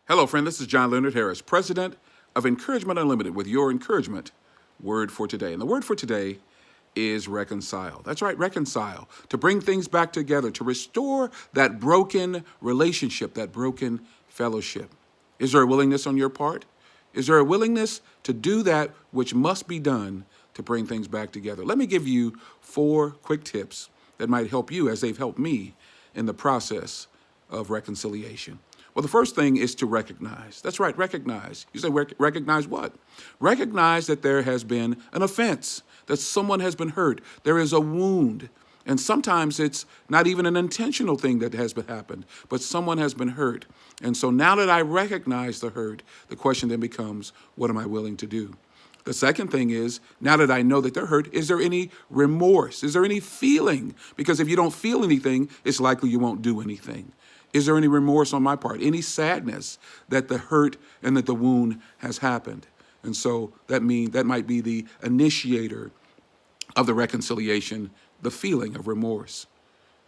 Hello, friend. This is John Leonard Harris, president of Encouragement Unlimited, with your encouragement word for today. And the word for today is reconcile. That's right, reconcile. To bring things back together, to restore that broken relationship, that broken fellowship. Is there a willingness on your part? Is there a willingness to do that which must be done to bring things back together? Let me give you 4 quick tips that might help you as they've helped me in the process of reconciliation. Well, the first thing is to recognize. That's right, recognize. You say, recognize what? Recognize that there has been an offense, that someone has been hurt. There is a wound. And sometimes it's not even an intentional thing that has happened, but someone has been hurt. And so now that I recognize the hurt, the question then becomes, what am I willing to do? The second thing is, now that I know that they're hurt, is there any remorse? Is there any feeling? Because if you don't feel anything, it's likely you won't do anything. Is there any remorse on my part? Any sadness that the hurt and that the wound has happened? And so that might be the initiator of the reconciliation, the feeling of remorse.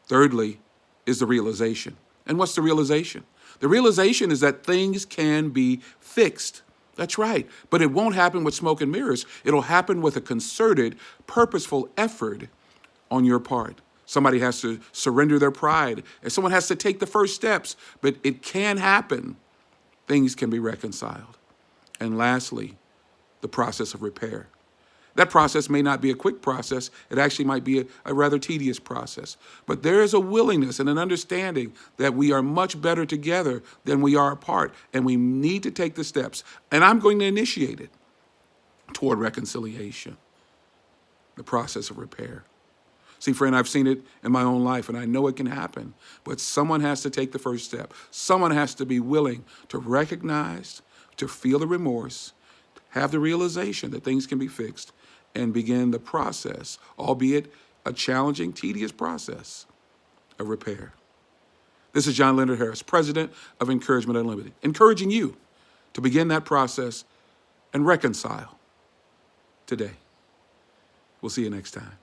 Thirdly is the realization. And what's the realization? The realization is that things can be fixed. That's right. But it won't happen with smoke and mirrors. It'll happen with a concerted, purposeful effort on your part. Somebody has to surrender their pride, and someone has to take the first steps, but it can happen. Things can be reconciled. And lastly, the process of repair. That process may not be a quick process. It actually might be a rather tedious process. But there is a willingness and an understanding that we are much better together than we are apart, and we need to take the steps. And I'm going to initiate it toward reconciliation, the process of repair. See, friend, I've seen it in my own life, and I know it can happen. But someone has to take the first step. Someone has to be willing to recognize, to feel the remorse, have the realization that things can be fixed, and begin the process, albeit a challenging, tedious process of repair. This is John Leonard Harris, president of Encouragement Unlimited, encouraging you to begin that process and reconcile today. We'll see you next time.